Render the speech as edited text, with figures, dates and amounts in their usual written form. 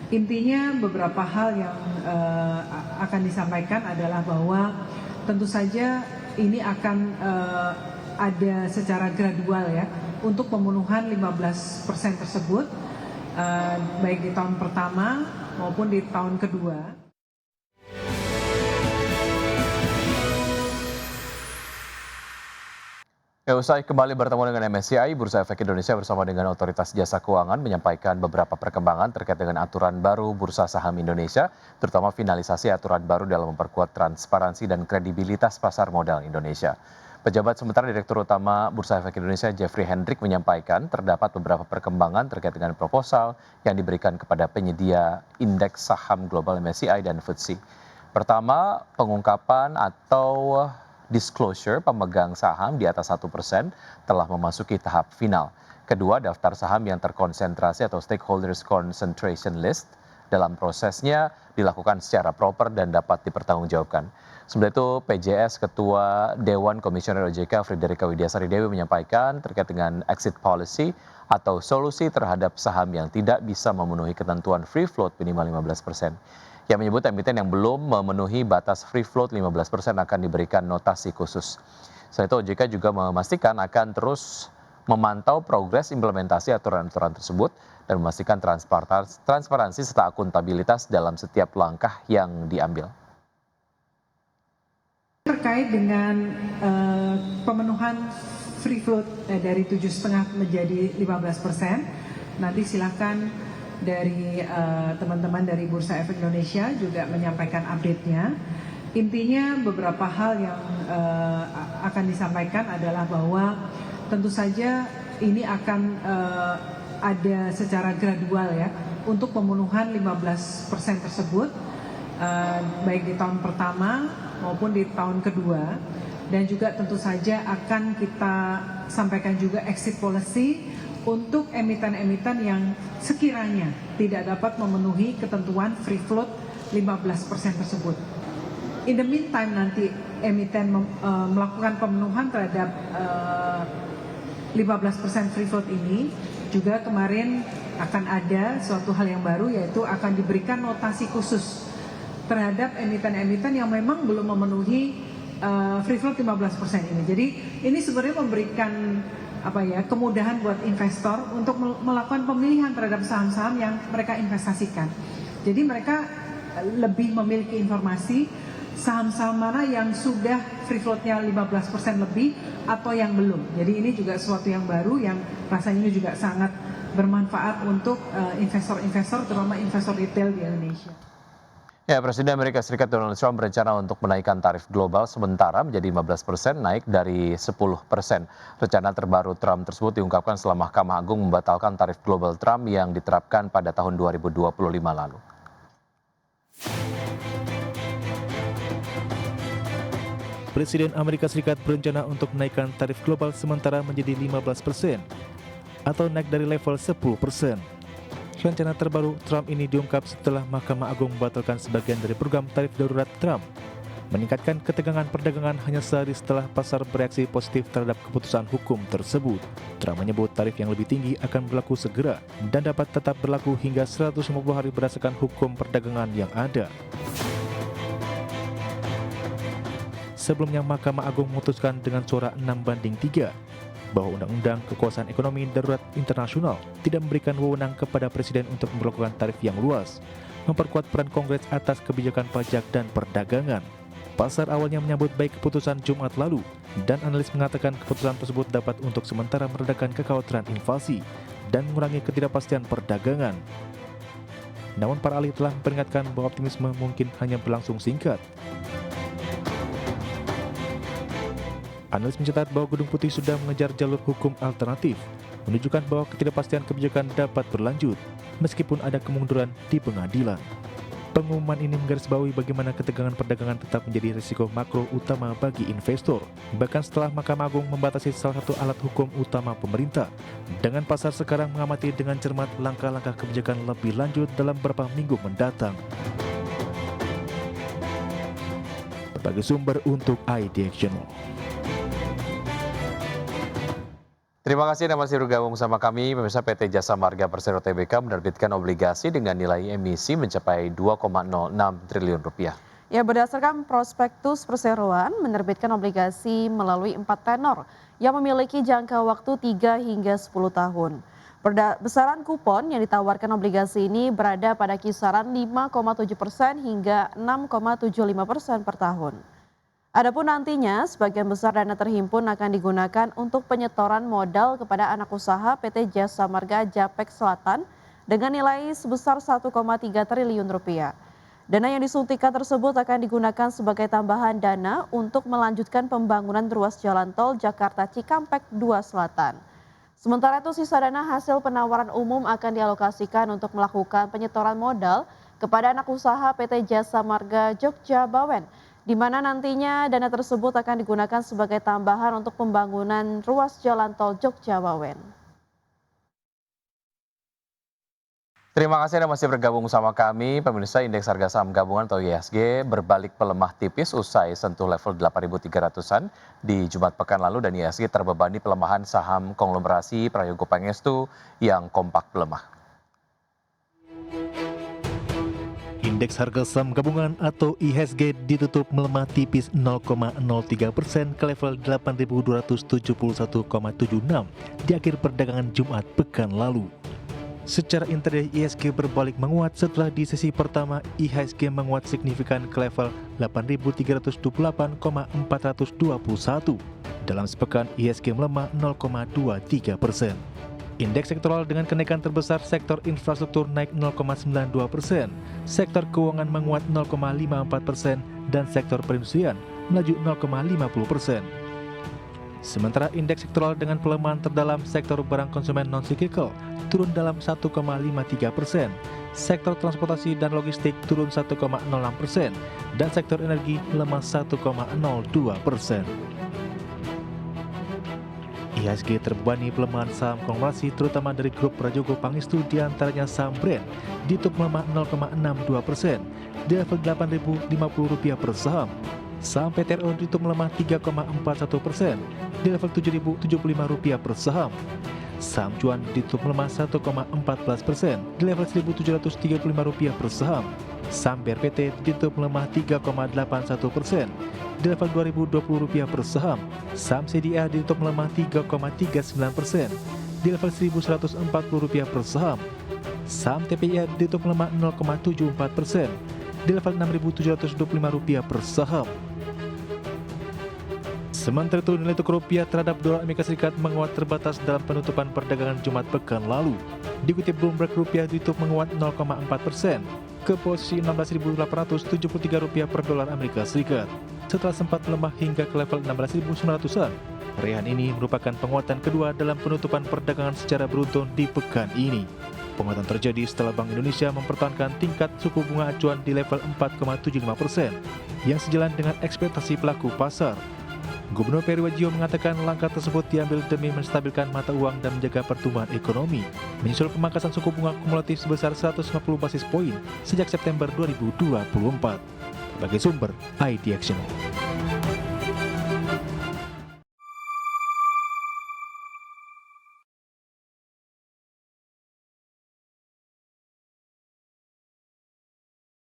Intinya beberapa hal yang akan disampaikan adalah bahwa tentu saja ini akan ada secara gradual ya untuk pemenuhan 15% tersebut, baik di tahun pertama maupun di tahun kedua. Usai kembali bertemu dengan MSCI, Bursa Efek Indonesia bersama dengan Otoritas Jasa Keuangan menyampaikan beberapa perkembangan terkait dengan aturan baru Bursa Saham Indonesia, terutama finalisasi aturan baru dalam memperkuat transparansi dan kredibilitas pasar modal Indonesia. Pejabat sementara Direktur Utama Bursa Efek Indonesia Jeffrey Hendrik menyampaikan terdapat beberapa perkembangan terkait dengan proposal yang diberikan kepada penyedia indeks saham global MSCI dan FTSE. Pertama, pengungkapan atau disclosure pemegang saham di atas 1% telah memasuki tahap final. Kedua, daftar saham yang terkonsentrasi atau stakeholders concentration list dalam prosesnya dilakukan secara proper dan dapat dipertanggungjawabkan. Sementara itu, PJS Ketua Dewan Komisioner OJK Friederika Widiasari Dewi menyampaikan terkait dengan exit policy atau solusi terhadap saham yang tidak bisa memenuhi ketentuan free float minimal 15%. Yang menyebut emiten yang belum memenuhi batas free float 15% akan diberikan notasi khusus. Selain itu, OJK juga memastikan akan terus memantau progres implementasi aturan-aturan tersebut dan memastikan transparansi serta akuntabilitas dalam setiap langkah yang diambil. Terkait dengan pemenuhan free float dari 7,5 menjadi 15%, nanti silakan dari teman-teman dari Bursa Efek Indonesia juga menyampaikan update-nya. Intinya beberapa hal yang akan disampaikan adalah bahwa tentu saja ini akan ada secara gradual ya untuk pemenuhan 15% tersebut, baik di tahun pertama maupun di tahun kedua. Dan juga tentu saja akan kita sampaikan juga exit policy untuk emiten-emiten yang sekiranya tidak dapat memenuhi ketentuan free float 15% tersebut. In the meantime nanti emiten melakukan pemenuhan terhadap 15% free float ini, juga kemarin akan ada suatu hal yang baru, yaitu akan diberikan notasi khusus terhadap emiten-emiten yang memang belum memenuhi free float 15% ini. Jadi ini sebenarnya memberikan kemudahan buat investor untuk melakukan pemilihan terhadap saham-saham yang mereka investasikan. Jadi mereka lebih memiliki informasi saham-saham mana yang sudah free float-nya 15% lebih atau yang belum. Jadi ini juga sesuatu yang baru yang rasanya ini juga sangat bermanfaat untuk investor-investor, terutama investor retail di Indonesia. Ya, Presiden Amerika Serikat Donald Trump berencana untuk menaikkan tarif global sementara menjadi 15%, naik dari 10%. Rencana terbaru Trump tersebut diungkapkan setelah Mahkamah Agung membatalkan tarif global Trump yang diterapkan pada tahun 2025 lalu. Presiden Amerika Serikat berencana untuk menaikkan tarif global sementara menjadi 15% atau naik dari level 10%. Rencana terbaru Trump ini diungkap setelah Mahkamah Agung membatalkan sebagian dari program tarif darurat Trump, meningkatkan ketegangan perdagangan hanya sehari setelah pasar bereaksi positif terhadap keputusan hukum tersebut. Trump menyebut tarif yang lebih tinggi akan berlaku segera dan dapat tetap berlaku hingga 150 hari berdasarkan hukum perdagangan yang ada. Sebelumnya Mahkamah Agung memutuskan dengan suara 6-3 bahwa Undang-Undang Kekuasaan Ekonomi Darurat Internasional tidak memberikan wewenang kepada Presiden untuk memberlakukan tarif yang luas, memperkuat peran Kongres atas kebijakan pajak dan perdagangan. Pasar awalnya menyambut baik keputusan Jumat lalu, dan analis mengatakan keputusan tersebut dapat untuk sementara meredakan kekhawatiran inflasi dan mengurangi ketidakpastian perdagangan. Namun para ahli telah memperingatkan bahwa optimisme mungkin hanya berlangsung singkat. Analis mencatat bahwa Gedung Putih sudah mengejar jalur hukum alternatif, menunjukkan bahwa ketidakpastian kebijakan dapat berlanjut, meskipun ada kemunduran di pengadilan. Pengumuman ini menggarisbawahi bagaimana ketegangan perdagangan tetap menjadi risiko makro utama bagi investor, bahkan setelah Mahkamah Agung membatasi salah satu alat hukum utama pemerintah. Dengan pasar sekarang mengamati dengan cermat langkah-langkah kebijakan lebih lanjut dalam beberapa minggu mendatang. Berbagai sumber untuk ID Action. Terima kasih Anda masih bergabung bersama kami. Pemirsa, PT Jasa Marga Persero Tbk menerbitkan obligasi dengan nilai emisi mencapai 2,06 triliun rupiah. Ya, berdasarkan prospektus perseroan, menerbitkan obligasi melalui 4 tenor yang memiliki jangka waktu 3 hingga 10 tahun. Besaran kupon yang ditawarkan obligasi ini berada pada kisaran 5,7% hingga 6,75% per tahun. Adapun nantinya, sebagian besar dana terhimpun akan digunakan untuk penyetoran modal kepada anak usaha PT Jasa Marga Japek Selatan dengan nilai sebesar 1,3 triliun rupiah. Dana yang disuntikan tersebut akan digunakan sebagai tambahan dana untuk melanjutkan pembangunan ruas jalan tol Jakarta Cikampek 2 Selatan. Sementara itu sisa dana hasil penawaran umum akan dialokasikan untuk melakukan penyetoran modal kepada anak usaha PT Jasa Marga Jogja Bawen, di mana nantinya dana tersebut akan digunakan sebagai tambahan untuk pembangunan ruas jalan tol Jogja Bawen. Terima kasih Anda masih bergabung bersama kami. Pemirsa, indeks harga saham gabungan atau IHSG berbalik pelemah tipis usai sentuh level 8.300-an di Jumat pekan lalu dan IHSG terbebani pelemahan saham konglomerasi Prayogo Pangestu yang kompak melemah. Indeks harga saham gabungan atau IHSG ditutup melemah tipis 0,03% ke level 8.271,76 di akhir perdagangan Jumat pekan lalu. Secara intraday IHSG berbalik menguat setelah di sesi pertama IHSG menguat signifikan ke level 8.328,421. Dalam sepekan IHSG melemah 0,23%. Indeks sektoral dengan kenaikan terbesar sektor infrastruktur naik 0,92%, sektor keuangan menguat 0,54% dan sektor perindustrian melaju 0,50%. Sementara indeks sektoral dengan pelemahan terdalam sektor barang konsumen non-cyclical turun dalam 1,53%, sektor transportasi dan logistik turun 1,06%, dan sektor energi melemah 1,02%. IHSG terbebani pelemahan saham konglomerasi terutama dari grup Prayogo Pangestu diantaranya saham Brand ditutup melemah 0,62% di level Rp8.050 per saham. Saham PTRO ditutup melemah 3,41% di level Rp7.075 per saham. Saham Cuan ditutup melemah 1,14% di level Rp1.735 per saham. Saham BRPT ditutup melemah 3,81% di level Rp2.020 per saham. Saham CDA ditutup melemah 3,39% di level Rp1.140 per saham. Saham TPIA ditutup melemah 0,74% di level Rp6.725 per saham. Sementara itu nilai tukar rupiah terhadap dolar Amerika Serikat menguat terbatas dalam penutupan perdagangan Jumat pekan lalu. Dikutip Bloomberg, rupiah ditutup menguat 0,4% ke posisi Rp16.873 per dolar Amerika Serikat. Setelah sempat melemah hingga ke level 16.900-an, raihan ini merupakan penguatan kedua dalam penutupan perdagangan secara beruntun di pekan ini. Penguatan terjadi setelah Bank Indonesia mempertahankan tingkat suku bunga acuan di level 4,75% yang sejalan dengan ekspektasi pelaku pasar. Gubernur Peri Warjio mengatakan langkah tersebut diambil demi menstabilkan mata uang dan menjaga pertumbuhan ekonomi, menyusul pemangkasan suku bunga kumulatif sebesar 150 basis poin sejak September 2024. Sebagai sumber, ID Action.